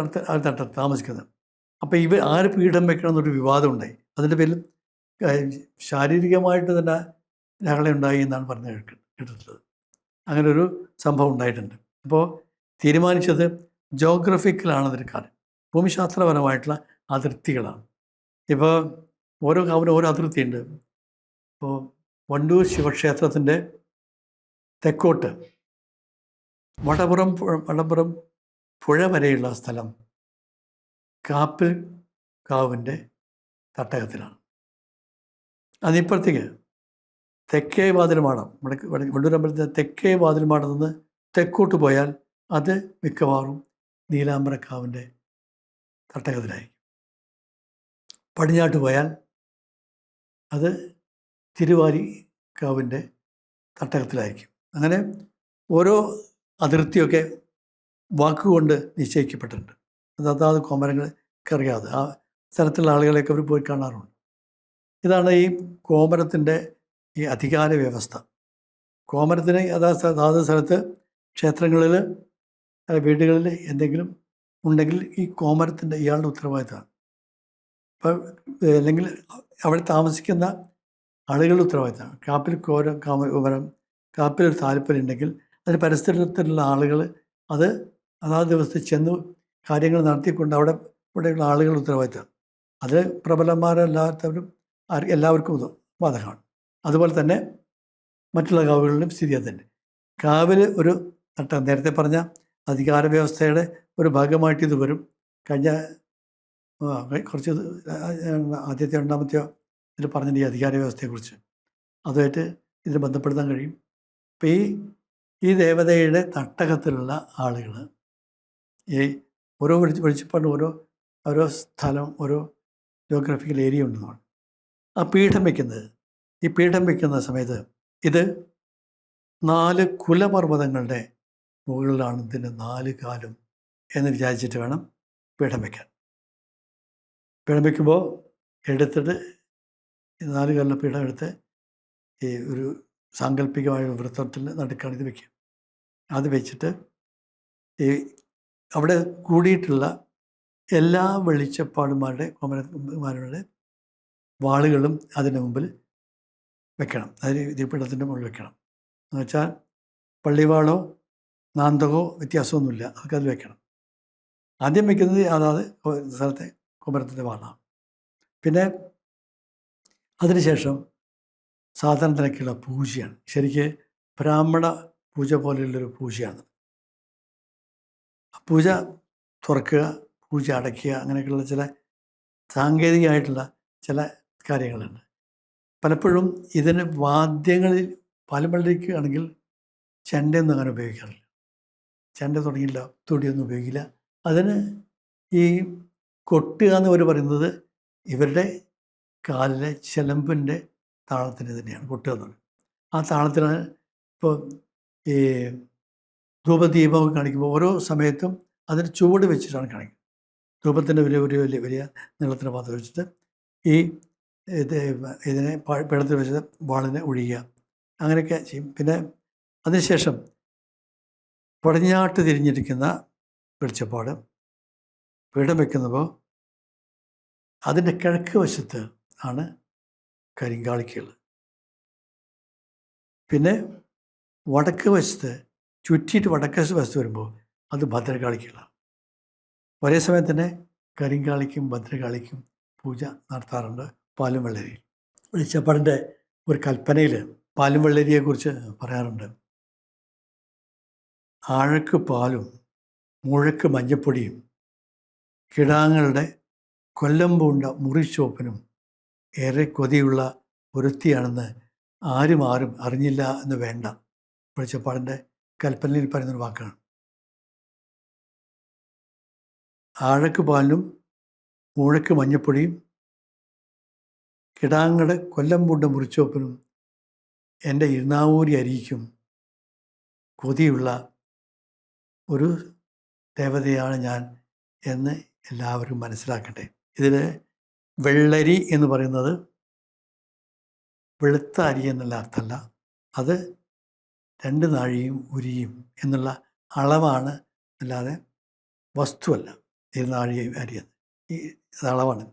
തട്ടത്ത് താമസിക്കുന്നത്. അപ്പോൾ ആര് പീഠം വെക്കണം എന്നൊരു വിവാദം ഉണ്ടായി. അതിൻ്റെ പേരിൽ ശാരീരികമായിട്ട് തന്നെ ലഹള ഉണ്ടായി എന്നാണ് പറഞ്ഞു കേട്ടിട്ടുള്ളത്. അങ്ങനെ ഒരു സംഭവം ഉണ്ടായിട്ടുണ്ട്. അപ്പോൾ തീരുമാനിച്ചത് ജോഗ്രഫിക്കലാണ് അതിന് കാര്യം, ഭൂമിശാസ്ത്രപരമായിട്ടുള്ള അതിർത്തികളാണ്. ഇപ്പോൾ ഓരോ കാവിനും ഓരോ അതിർത്തിയുണ്ട്. ഇപ്പോൾ വണ്ടൂർ ശിവക്ഷേത്രത്തിൻ്റെ തെക്കോട്ട് വടപുറം പുഴ വരെയുള്ള സ്ഥലം കാപ്പിൽ കാവിൻ്റെ തട്ടകത്തിലാണ്. അതിപ്പുറത്തേക്ക് തെക്കേ വാതിൽമാടം, വണ്ടൂർ അമ്പലത്തിൻ്റെ തെക്കേ വാതിൽമാടം നിന്ന് തെക്കോട്ട് പോയാൽ അത് മിക്കവാറും നീലാംബരക്കാവിൻ്റെ തട്ടകത്തിലായിരിക്കും. പടിഞ്ഞാട്ട് പോയാൽ അത് തിരുവാലിക്കാവിൻ്റെ തട്ടകത്തിലായിരിക്കും. അങ്ങനെ ഓരോ അതിർത്തിയൊക്കെ വാക്കുകൊണ്ട് നിശ്ചയിക്കപ്പെട്ടിട്ടുണ്ട്. അതാത് കോമരങ്ങൾക്ക് അറിയാതെ ആ സ്ഥലത്തുള്ള ആളുകളെയൊക്കെ അവർ പോയി കാണാറുണ്ട്. ഇതാണ് ഈ കോമരത്തിൻ്റെ ഈ അധികാര വ്യവസ്ഥ. കോമരത്തിന് അതാത് സ്ഥലത്ത് ക്ഷേത്രങ്ങളിൽ വീടുകളിൽ എന്തെങ്കിലും ഉണ്ടെങ്കിൽ ഈ കോമരത്തിൻ്റെ ഇയാളുടെ ഉത്തരവാദിത്തമാണ്. ഇപ്പം അല്ലെങ്കിൽ അവിടെ താമസിക്കുന്ന ആളുകളുടെ ഉത്തരവാദിത്തമാണ്. കാപ്പിൽ കോമരം കാപ്പിലൊരു താല്പര്യം ഉണ്ടെങ്കിൽ അതിന് പരിസരത്തിലുള്ള ആളുകൾ അത് അതാത് ദിവസത്തിൽ ചെന്ന് കാര്യങ്ങൾ നടത്തിക്കൊണ്ട് ഇവിടെയുള്ള ആളുകളുടെ ഉത്തരവാദിത്തമാണ്. അത് പ്രബലന്മാരല്ലാത്തവരും എല്ലാവർക്കും ബാധകമാണ്. അതുപോലെ തന്നെ മറ്റുള്ള കാവുകളിലും സ്ഥിതി അത് തന്നെ. കാവിൽ ഒരു തട്ടം, നേരത്തെ പറഞ്ഞ അധികാര വ്യവസ്ഥയുടെ ഒരു ഭാഗമായിട്ട് ഇത് വരും. കഴിഞ്ഞ കുറച്ച് ആദ്യത്തെ രണ്ടാമത്തെയോ ഇതിൽ പറഞ്ഞിട്ട് ഈ അധികാര വ്യവസ്ഥയെക്കുറിച്ച് അതുമായിട്ട് ഇതിന് ബന്ധപ്പെടുത്താൻ കഴിയും. അപ്പോൾ ഈ ദേവതയുടെ തട്ടകത്തിലുള്ള ആളുകൾ ഈ ഓരോ വെളിച്ചപ്പാടിനും ഓരോ സ്ഥലം, ഓരോ ജോഗ്രഫിക്കൽ ഏരിയ ഉണ്ടെന്നാണ്. ആ പീഠം വയ്ക്കുന്ന സമയത്ത് ഇത് 4 കുലപർവ്വതങ്ങളുടെ മുകളിലാണ് ഇതിൻ്റെ 4 കാലും എന്ന് വിചാരിച്ചിട്ട് വേണം പീഠം വയ്ക്കാൻ. പീഠം വയ്ക്കുമ്പോൾ എടുത്തിട്ട് 4 കാലിലെ പീഠം എടുത്ത് ഈ ഒരു സാങ്കല്പികമായ വൃത്തത്തിൽ നടുക്കാണ് ഇത് വയ്ക്കുക. അത് വെച്ചിട്ട് ഈ അവിടെ കൂടിയിട്ടുള്ള എല്ലാ കോമരന്മാരുടെ വാളുകളും അതിൻ്റെ മുമ്പിൽ വെക്കണം. അതിന് ഇതിപ്പീഠത്തിൻ്റെ മുകളിൽ വെക്കണം. എന്ന് വെച്ചാൽ പള്ളിവാളോ നാന്തകോ വ്യത്യാസമൊന്നുമില്ല, അതൊക്കെ അതിൽ വെക്കണം. ആദ്യം വയ്ക്കുന്നത് അതാത് സ്ഥലത്തെ കുമരത്തിൻ്റെ വാളാണ്. പിന്നെ അതിനുശേഷം സാധാരണത്തിനൊക്കെയുള്ള പൂജയാണ്. ശരിക്ക് ബ്രാഹ്മണ പൂജ പോലെയുള്ളൊരു പൂജയാണ്. പൂജ തുറക്കുക, പൂജ അടയ്ക്കുക, അങ്ങനെയൊക്കെയുള്ള ചില സാങ്കേതികമായിട്ടുള്ള ചില കാര്യങ്ങളുണ്ട്. പലപ്പോഴും ഇതിന് വാദ്യങ്ങളിൽ പാലുമ്പള്ളിക്ക് ആണെങ്കിൽ ചെണ്ടയൊന്നും അങ്ങനെ ഉപയോഗിക്കാറില്ല. ചെണ്ട തുടങ്ങിയില്ല, തുടിയൊന്നും ഉപയോഗിക്കില്ല. അതിന് ഈ കൊട്ടുക എന്ന് അവർ പറയുന്നത് ഇവരുടെ കാലിലെ ചിലമ്പിൻ്റെ താളത്തിന് തന്നെയാണ് കൊട്ടുക എന്ന് പറയുന്നത്. ആ താളത്തിലാണ് ഇപ്പോൾ ഈ ധൂപദീപമൊക്കെ കാണിക്കുമ്പോൾ ഓരോ സമയത്തും അതിന് ചുവട് വെച്ചിട്ടാണ് കാണിക്കുന്നത്. ധൂപത്തിൻ്റെ വലിയ നീളത്തിന് പാത്രം വെച്ചിട്ട് ഇതിനെ പീഠത്തിൽ വെച്ച് വാളിനെ ഒഴിയുക, അങ്ങനെയൊക്കെ ചെയ്യും. പിന്നെ അതിനുശേഷം പടിഞ്ഞാട്ട് തിരിഞ്ഞിരിക്കുന്ന വെളിച്ചപ്പാട് പീഠം വയ്ക്കുമ്പോൾ അതിൻ്റെ കിഴക്ക് വശത്ത് ആണ് കരിങ്കാളിക്കുകൾ. പിന്നെ വടക്ക് വശത്ത് ചുറ്റിയിട്ട് വടക്ക് വശത്ത് വരുമ്പോൾ അത് ഭദ്രകാളിക്കുകളാണ്. ഒരേ സമയത്ത് തന്നെ കരിങ്കാളിക്കും ഭദ്രകാളിക്കും പൂജ നടത്താറുണ്ട് പാലും വെള്ളരിയിൽ. വെളിച്ചപ്പാടിൻ്റെ ഒരു കൽപ്പനയിൽ പാലും വെള്ളരിയെക്കുറിച്ച് പറയാറുണ്ട്. ആഴക്ക് പാലും മുഴക്ക് മഞ്ഞപ്പൊടിയും കിടാങ്ങളുടെ കൊല്ലം പൂണ്ട മുറിച്ചോപ്പിനും ഏറെ കൊതിയുള്ള ഒരുത്തിയാണെന്ന് ആരും അറിഞ്ഞില്ല എന്ന് വേണ്ട. വെളിച്ചപ്പാടിൻ്റെ കൽപ്പനയിൽ പറയുന്നൊരു വാക്കാണ്. ആഴക്ക് പാലിനും മുഴക്ക് മഞ്ഞപ്പൊടിയും കിടാങ്ങളുടെ കൊല്ലം പൂണ്ട മുറിച്ചോപ്പിനും എൻ്റെ ഇരുന്നാവൂരി അരിക്കും കൊതിയുള്ള ഒരു ദേവതയാണ് ഞാൻ എന്ന് എല്ലാവരും മനസ്സിലാക്കട്ടെ. ഇതിൽ വെള്ളരി എന്ന് പറയുന്നത് വെളുത്ത അരി എന്നുള്ള അർത്ഥമല്ല, അത് 2 നാഴിയും ഉരിയും എന്നുള്ള അളവാണ്, അല്ലാതെ വസ്തുവല്ല. 2 നാഴി അരിയെന്ന് ഈ അളവാണ്.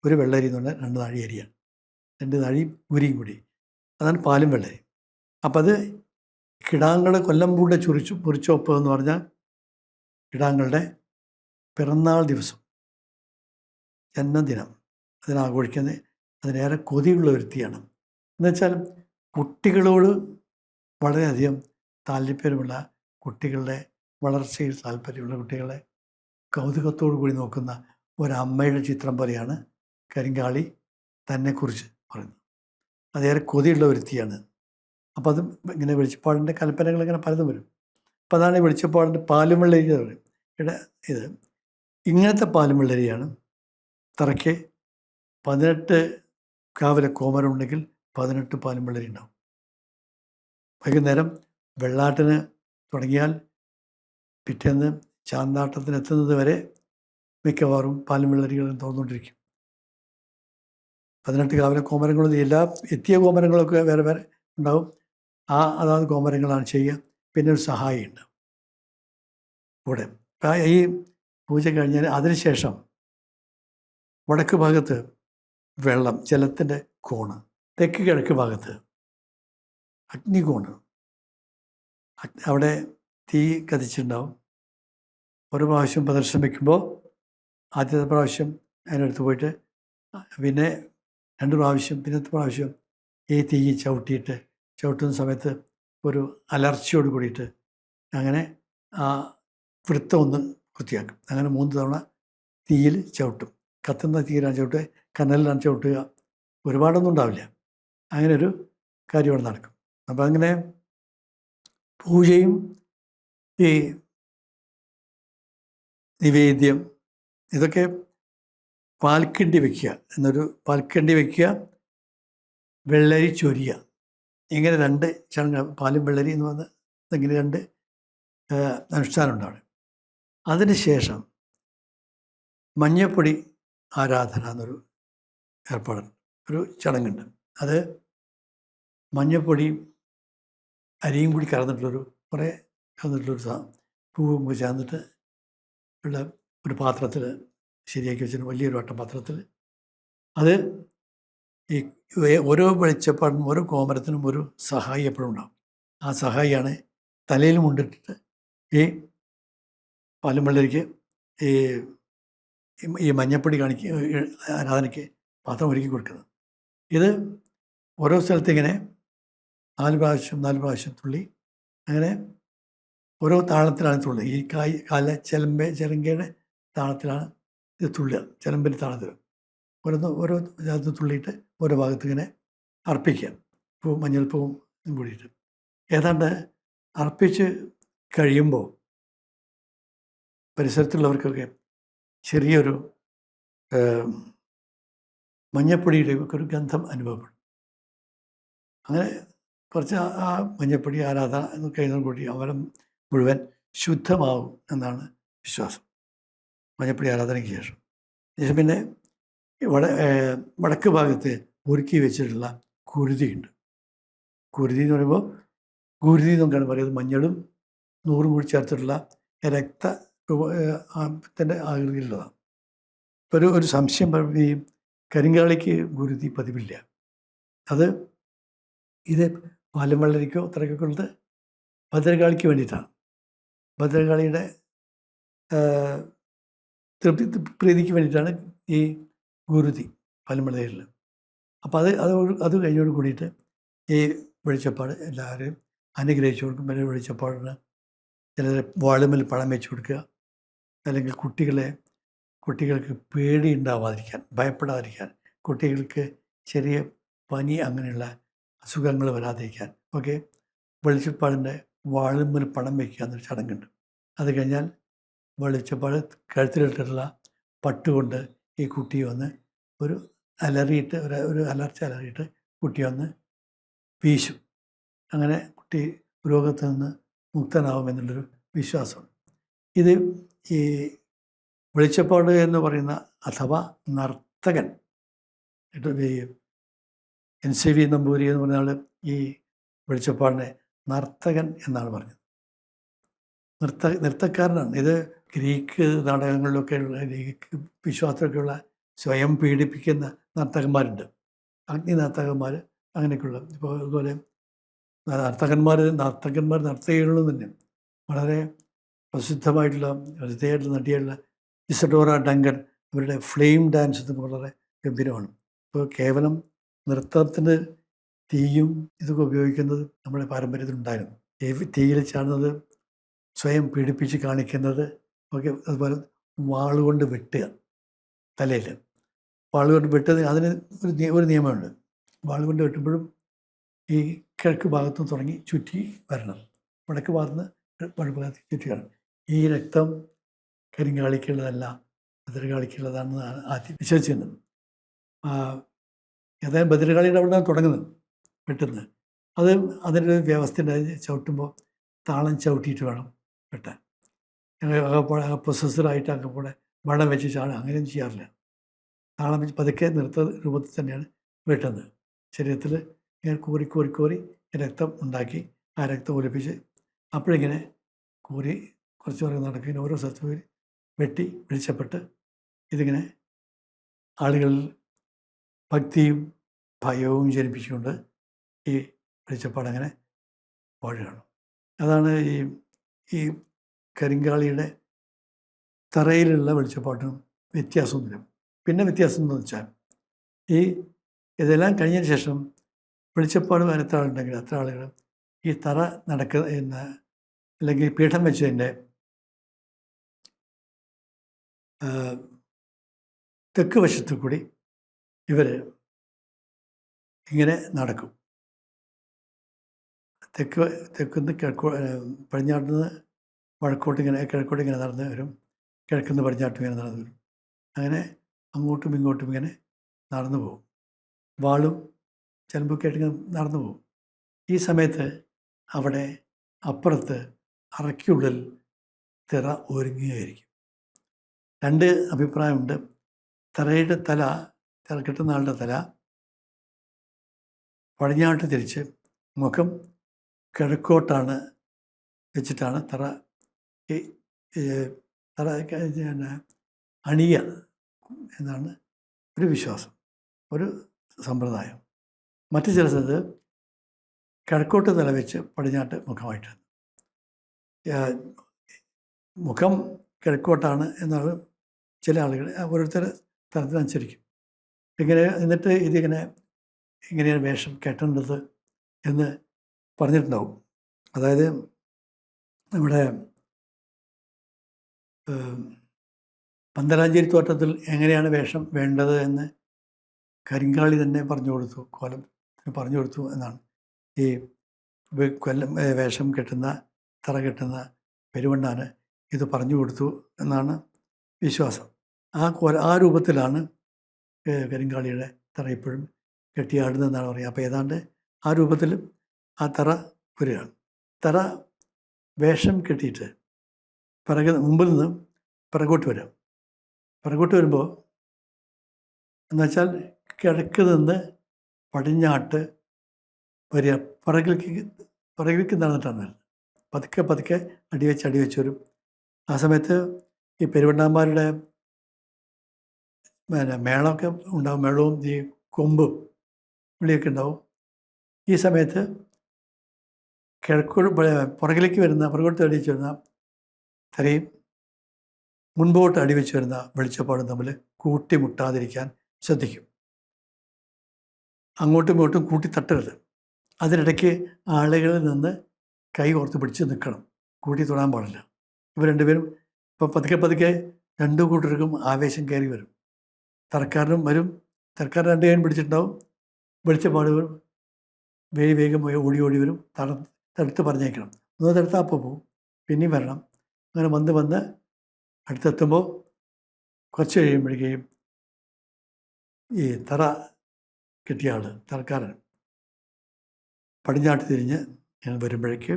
ഒരു വെള്ളരി എന്ന് പറഞ്ഞാൽ 2 നാഴി അരിയാണ്. 2 നാഴിയും ഉരിയും കൂടി, അതാണ് പാലും വെള്ളരി. അപ്പം അത് കിടാങ്ങളുടെ കൊല്ലംപൂണ്ട മുറിച്ചോപ്പ് എന്ന് പറഞ്ഞാൽ കിടാങ്ങളുടെ പിറന്നാൾ ദിവസം ജന്മദിനം അതിനാഘോഷിക്കുന്നത് അതിനേറെ കൊതിയുള്ള വ്യക്തിയാണ്. എന്നുവെച്ചാൽ കുട്ടികളോട് വളരെയധികം താല്പര്യമുള്ള, കുട്ടികളുടെ വളർച്ചയിൽ താല്പര്യമുള്ള കുട്ടികളെ കൗതുകത്തോടു കൂടി നോക്കുന്ന ഒരമ്മയുടെ ചിത്രം പോലെയാണ് കരിങ്കാളി തന്നെക്കുറിച്ച് പറയുന്നത്. അതേറെ കൊതിയുള്ള വ്യക്തിയാണ്. അപ്പം അത് ഇങ്ങനെ വെളിച്ചപ്പാടിൻ്റെ കൽപ്പനകൾ ഇങ്ങനെ പലതും വരും. അപ്പം അതാണ് ഈ വെളിച്ചപ്പാടിൻ്റെ പാലും വെള്ളരി എന്ന് പറയും. ഇത് ഇങ്ങനത്തെ പാലും വെള്ളരിയാണ്. തറയ്ക്ക് 18 കാവിലെ കോമരമുണ്ടെങ്കിൽ 18 പാലും വെള്ളരി ഉണ്ടാവും. വൈകുന്നേരം വെള്ളാട്ടിന് തുടങ്ങിയാൽ പിറ്റേന്ന് ചാന്താട്ടത്തിന് എത്തുന്നത് വരെ മിക്കവാറും പാലും വെള്ളരികളും തുറന്നുകൊണ്ടിരിക്കും. 18 കാവിലെ കോമരങ്ങളും എല്ലാ എത്തിയ കോമരങ്ങളൊക്കെ വേറെ വേറെ ഉണ്ടാവും. അതാത് കോമരങ്ങളാണ് ചെയ്യുക. പിന്നെ ഒരു സഹായി ഉണ്ട് കൂടെ. ഈ പൂജ കഴിഞ്ഞാൽ അതിനുശേഷം വടക്ക് ഭാഗത്ത് വെള്ളം, ജലത്തിൻ്റെ കോണ്, തെക്ക് കിഴക്ക് ഭാഗത്ത് അഗ്നികോണ്, അവിടെ തീ കത്തിച്ചിട്ടുണ്ടാവും. ഒരു പ്രാവശ്യം പ്രദർശനം വയ്ക്കുമ്പോൾ ആദ്യത്തെ പ്രാവശ്യം അതിനടുത്ത് പോയിട്ട് പിന്നെ 2 പ്രാവശ്യം, പിന്നത്തെ പ്രാവശ്യം ഈ തീ ചവിട്ടുന്ന സമയത്ത് ഒരു അലർച്ചയോട് കൂടിയിട്ട് അങ്ങനെ ആ വൃത്തം ഒന്ന് വൃത്തിയാക്കും. അങ്ങനെ 3 തവണ തീയിൽ ചവിട്ടും. കത്തുന്ന തീയിലാണ് ചവിട്ടുക, കനലിലാണ് ചവിട്ടുക. ഒരുപാടൊന്നും ഉണ്ടാവില്ല. അങ്ങനെ ഒരു കാര്യം അവിടെ നടക്കും. അപ്പം അങ്ങനെ പൂജയും ഈ നിവേദ്യം ഇതൊക്കെ പാൽക്കണ്ടി വയ്ക്കുക പാൽക്കണ്ടി വയ്ക്കുക, വെള്ളരി ചൊരിയുക, ഇങ്ങനെ 2 ചടങ്ങ്. പാലും വെള്ളരി എന്ന് പറഞ്ഞ ഇങ്ങനെ 2 അനുഷ്ഠാനം ഉണ്ടാണ്. അതിനുശേഷം മഞ്ഞപ്പൊടി ആരാധന എന്നൊരു ഏർപ്പാടുണ്ട്, ഒരു ചടങ്ങുണ്ട്. അത് മഞ്ഞപ്പൊടി അരിയും കൂടി കുറേ കലർന്നിട്ടുള്ളൊരു പൂവും കൂടി ചേർന്നിട്ട് ഉള്ള ഒരു പാത്രത്തിൽ ശരിയാക്കി വെച്ചിട്ട് വലിയൊരു വട്ടപാത്രത്തിൽ അത് ഈ ഓരോ വെളിച്ചപ്പാടിനും ഓരോ കോമരത്തിനും ഒരു സഹായി എപ്പോഴും ഉണ്ടാകും. ആ സഹായിയാണ് തലയിൽ മുണ്ടിട്ടിട്ട് ഈ പാലും വെള്ളരിക്ക് ഈ മഞ്ഞപ്പൊടി ആരാധനയ്ക്ക് പാത്രം ഒരുക്കി കൊടുക്കുന്നത്. ഇത് ഓരോ സ്ഥലത്ത് ഇങ്ങനെ 4 പ്രാവശ്യം തുള്ളി, അങ്ങനെ ഓരോ താളത്തിലാണ് തുള്ളുക. ഈ ചെലങ്കയുടെ താളത്തിലാണ് ഇത് തുള്ളുക. ചെലമ്പിൻ്റെ താളത്തിൽ ഓരോ ഭാഗത്ത് തുള്ളിയിട്ട് ഓരോ ഭാഗത്ത് ഇങ്ങനെ അർപ്പിക്കുക. മഞ്ഞൾപ്പൂവും കൂടിയിട്ട് ഏതാണ്ട് അർപ്പിച്ച് കഴിയുമ്പോൾ പരിസരത്തുള്ളവർക്കൊക്കെ ചെറിയൊരു മഞ്ഞപ്പൊടിയുടെ ഒക്കെ ഒരു ഗന്ധം അനുഭവപ്പെടും. അങ്ങനെ കുറച്ച് ആ മഞ്ഞപ്പൊടി ആരാധന കഴിയുന്നതോടുകൂടി അവരം മുഴുവൻ ശുദ്ധമാവും എന്നാണ് വിശ്വാസം. മഞ്ഞപ്പൊടി ആരാധനയ്ക്ക് ശേഷം പിന്നെ വടക്ക് ഭാഗത്ത് ഒരുക്കി വെച്ചിട്ടുള്ള കുരുതിയുണ്ട്. കുരുതി എന്ന് പറയുമ്പോൾ കുരുതി എന്നൊക്കെയാണ് പറയുന്നത്. മഞ്ഞളും 100 കൂടി ചേർത്തിട്ടുള്ള രക്തത്തിൻ്റെ ആകൃതിയിലുള്ളതാണ്. ഇപ്പോൾ ഒരു സംശയം ഈ കരിങ്കാളിക്ക് ഗുരുതി പതിവില്ല. ഇത് പാലും വെള്ളരിക്കോ അത്രയ്ക്കൊക്കെ ഉള്ളത് ഭദ്രകാളിക്ക് വേണ്ടിയിട്ടാണ്. ഭദ്രകാളിയുടെ പ്രീതിക്ക് വേണ്ടിയിട്ടാണ് ഈ ഗുരുതി പാലും വെള്ളരിയിൽ. അപ്പോൾ അത് കഴിഞ്ഞോട് കൂടിയിട്ട് ഈ വെളിച്ചപ്പാട് എല്ലാവരെയും അനുഗ്രഹിച്ചു കൊടുക്കും. പിന്നെ വെളിച്ചപ്പാടിന് ചിലർ വാളുമേൽ പഴം വെച്ച് കൊടുക്കുക, അല്ലെങ്കിൽ കുട്ടികൾക്ക് പേടി ഉണ്ടാവാതിരിക്കാൻ, ഭയപ്പെടാതിരിക്കാൻ, കുട്ടികൾക്ക് ചെറിയ പനി അങ്ങനെയുള്ള അസുഖങ്ങൾ വരാതിരിക്കാൻ ഒക്കെ വെളിച്ചപ്പാടിൻ്റെ വാളുമേൽ പണം വയ്ക്കുക എന്നൊരു ചടങ്ങുണ്ട്. അത് കഴിഞ്ഞാൽ വെളിച്ചപ്പാട് കഴുത്തിലിട്ടിട്ടുള്ള പട്ടുകൊണ്ട് ഈ കുട്ടിയെ വന്ന് ഒരു അലർച്ച അലറിയിട്ട് കുട്ടിയെ വന്ന് വീശും. അങ്ങനെ കുട്ടി രോഗത്തിൽ നിന്ന് മുക്തനാവുമെന്നുള്ളൊരു വിശ്വാസമുണ്ട്. ഇത് ഈ വെളിച്ചപ്പാട് എന്ന് പറയുന്ന അഥവാ നർത്തകൻ, ഈ NCV നമ്പൂരി എന്ന് പറഞ്ഞ ആൾ ഈ വെളിച്ചപ്പാടിനെ നർത്തകൻ എന്നാണ് പറഞ്ഞത്. നൃത്തക്കാരനാണ്. ഇത് ഗ്രീക്ക് നാടകങ്ങളിലൊക്കെയുള്ള, ഗ്രീക്ക് വിശ്വാസത്തിലൊക്കെയുള്ള സ്വയം പീഡിപ്പിക്കുന്ന നർത്തകന്മാരുണ്ട്, അഗ്നി നർത്തകന്മാർ അങ്ങനെയൊക്കെയുള്ള. ഇപ്പോൾ അതുപോലെ നർത്തകികളും തന്നെ വളരെ പ്രസിദ്ധമായിട്ടുള്ള നടിയായിട്ടുള്ള ഇസഡോറ ഡങ്കൻ അവരുടെ ഫ്ലെയിം ഡാൻസ് ഇതൊക്കെ വളരെ ഗംഭീരമാണ്. ഇപ്പോൾ കേവലം നൃത്തത്തിന് തീയും ഇതൊക്കെ ഉപയോഗിക്കുന്നത് നമ്മുടെ പാരമ്പര്യത്തിലുണ്ടായിരുന്നു. തീയിൽ ചാടുന്നത്, സ്വയം പീഡിപ്പിച്ച് കാണിക്കുന്നത് ഒക്കെ, അതുപോലെ വാളുകൊണ്ട് വെട്ടുക തലയിൽ. വാളുകൊണ്ട് വെട്ടുന്നത് അതിന് ഒരു നിയമമുണ്ട്. വാളുകൊണ്ട് വെട്ടുമ്പോഴും ഈ കിഴക്ക് ഭാഗത്ത് തുടങ്ങി ചുറ്റി വരണം, വടക്ക് ഭാഗത്ത് വടക്ക് ഭാഗത്ത് ചുറ്റി വരണം. ഈ രക്തം കരിങ്കാളിക്കുള്ളതല്ല, ഭദ്രകാളിക്കുള്ളതാണെന്നാണ് ആദ്യം വിശ്വസിച്ചിരുന്നത്. അതായത് ഭദ്രകാളിയുടെ അവിടെ നിന്നാണ് തുടങ്ങുന്നത് വെട്ടുന്നത്. അത് അതിൻ്റെ ഒരു വ്യവസ്ഥ ചവിട്ടുമ്പോൾ താളം ചവിട്ടിയിട്ട് വേണം വെട്ടാൻ. പൊസസ്സറായിട്ട് അകപ്പോടെ വടം വെച്ച് ചാടുക അങ്ങനെയൊന്നും ചെയ്യാറില്ല. താളം വെച്ച് പതുക്കെ നൃത്ത രൂപത്തിൽ തന്നെയാണ് വെട്ടുന്നത്. ശരീരത്തിൽ ഇങ്ങനെ കോരി കോരി കോരി രക്തം ഉണ്ടാക്കി ആ രക്തം ഒലിപ്പിച്ച് അപ്പോഴിങ്ങനെ കോരി കുറച്ച് പേർക്ക് നടക്കുന്ന ഓരോ സ്ഥലത്തും പോയി വെട്ടി വെളിച്ചപ്പെട്ട് ഇതിങ്ങനെ ആളുകളിൽ ഭക്തിയും ഭയവും ജനിപ്പിച്ചുകൊണ്ട് ഈ വെളിച്ചപ്പാടങ്ങനെ പാടുകയാണ്. അതാണ് ഈ കരിങ്കാളിയുടെ തറയിലുള്ള വെളിച്ചപ്പാട്ടിനും വ്യത്യാസമൊന്നുമില്ല. പിന്നെ വ്യത്യാസം എന്ന് വെച്ചാൽ ഇതെല്ലാം കഴിഞ്ഞതിന് ശേഷം വെളിച്ചപ്പാട് എത്ര ആളുണ്ടെങ്കിൽ അത്ര ആളുകൾ ഈ തറ നടക്കുന്ന അല്ലെങ്കിൽ പീഠം വെച്ചതിൻ്റെ തെക്ക് വശത്തു കൂടി ഇവർ ഇങ്ങനെ നടക്കും. തെക്കുന്ന് പടിഞ്ഞാട്ടുനിന്ന് കിഴക്കോട്ട് ഇങ്ങനെ നടന്ന് വരും, കിഴക്കുന്ന് പടിഞ്ഞാട്ടും ഇങ്ങനെ നടന്ന് വരും. അങ്ങനെ അങ്ങോട്ടും ഇങ്ങോട്ടും ഇങ്ങനെ നടന്നു പോകും. വാളും ചെലമ്പൊക്കെ ആയിട്ട് ഇങ്ങനെ നടന്നു പോകും. ഈ സമയത്ത് അവിടെ അപ്പുറത്ത് അറയ്ക്കുള്ളിൽ തിറ ഒരുങ്ങുകയായിരിക്കും. രണ്ട് അഭിപ്രായമുണ്ട്. തിറയുടെ തല, തിറ കിട്ടുന്ന ആളുടെ തല പടിഞ്ഞാട്ട് തിരിച്ച് മുഖം കിഴക്കോട്ടാണ് വെച്ചിട്ടാണ് തറ അണിയ എന്നാണ് ഒരു വിശ്വാസം, ഒരു സമ്പ്രദായം. മറ്റു ചില സ്ഥലത്ത് കിഴക്കോട്ട് തല വെച്ച് പടിഞ്ഞാട്ട് മുഖമായിട്ടാണ്. മുഖം കിഴക്കോട്ടാണ് എന്നാണ് ചില ആളുകൾ, ഓരോരുത്തർ തരത്തിനനുസരിക്കും. എന്നിട്ട് ഇങ്ങനെയാണ് വേഷം കെട്ടേണ്ടത് എന്ന് പറഞ്ഞിട്ടുണ്ടാവും. അതായത് നമ്മുടെ പന്തലാഞ്ചേരി തോട്ടത്തിൽ എങ്ങനെയാണ് വേഷം വേണ്ടത് എന്ന് കരിങ്കാളി തന്നെ പറഞ്ഞു കൊടുത്തു, കോലം പറഞ്ഞു കൊടുത്തു എന്നാണ്. ഈ വേഷം കെട്ടുന്ന, തറ കെട്ടുന്ന പെരുവണ്ണാന് ഇത് പറഞ്ഞു കൊടുത്തു എന്നാണ് വിശ്വാസം. ആ രൂപത്തിലാണ് കരിങ്കാളിയുടെ തറ ഇപ്പോഴും കെട്ടിയാടുന്നതെന്നാണ് പറയുക. അപ്പോൾ ഏതാണ്ട് ആ രൂപത്തിൽ ആ തറ വരികയാണ്. തറ വേഷം കെട്ടിയിട്ട് മുമ്പിൽ നിന്ന് പിറകോട്ട് വരാം. പിറകോട്ട് വരുമ്പോൾ എന്നുവെച്ചാൽ കിഴക്ക് നിന്ന് പടിഞ്ഞാട്ട് വരിക, പിറകിലേക്ക് നടന്നിട്ടാണ് വരുന്നത്. പതുക്കെ പതുക്കെ അടിവെച്ച് വരും. ആ സമയത്ത് ഈ പെരുവണ്ണാന്മാരുടെ മേളമൊക്കെ ഉണ്ടാവും, മേളവും ഈ കൊമ്പും വിളിയൊക്കെ ഉണ്ടാവും. ഈ സമയത്ത് പുറകിലേക്ക് പുറകോട്ട് അടിവെച്ച് വരുന്ന തലയും മുൻപോട്ട് അടിവെച്ച് വരുന്ന വെളിച്ചപ്പാടും തമ്മിൽ കൂട്ടിമുട്ടാതിരിക്കാൻ ശ്രദ്ധിക്കും. അങ്ങോട്ടും ഇങ്ങോട്ടും കൂട്ടി തട്ടരുത്. അതിനിടയ്ക്ക് ആളുകളിൽ നിന്ന് കൈ ഓർത്ത് പിടിച്ച് നിൽക്കണം, കൂട്ടി തൊടാൻ പാടില്ല. ഇവർ രണ്ടുപേരും ഇപ്പോൾ പതുക്കെ രണ്ടു കൂട്ടർക്കും ആവേശം കയറി വരും. തറക്കാരനും വരും, തറക്കാരൻ രണ്ട് കൈയും പിടിച്ചിട്ടുണ്ടാവും. വെളിച്ചപ്പാട് വേഗം ഓടി വരും. തടുത്ത് പറഞ്ഞേക്കണം. ഒന്ന് തടുത്താൽ അപ്പോൾ പോവും, പിന്നെയും വരണം. അങ്ങനെ വന്ന് അടുത്തെത്തുമ്പോൾ കുറച്ച് കഴിയുമ്പോഴേക്കും ഈ തറ കിട്ടിയ ആൾ, തറക്കാരൻ പടിഞ്ഞാട്ട് തിരിഞ്ഞ് ഞാൻ വരുമ്പോഴേക്ക്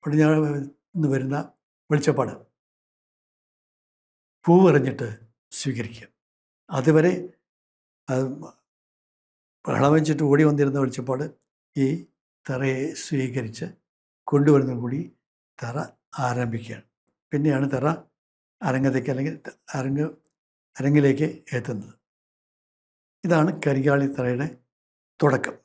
പടിഞ്ഞാറ് നിന്ന് വരുന്ന വെളിച്ചപ്പാട് പൂവെറിഞ്ഞിട്ട് സ്വീകരിക്കുക. അതുവരെ ബഹളം വെച്ചിട്ട് ഓടി വന്നിരുന്ന വെളിച്ചപ്പാട് ഈ തറയെ സ്വീകരിച്ച് കൊണ്ടുവരുന്ന കൂടി തറ ആരംഭിക്കുകയാണ്. പിന്നെയാണ് തറ അരങ്ങത്തേക്ക് അല്ലെങ്കിൽ അരങ്ങിലേക്ക് എത്തുന്നത്. ഇതാണ് കരിങ്കാളി തറയുടെ തുടക്കം.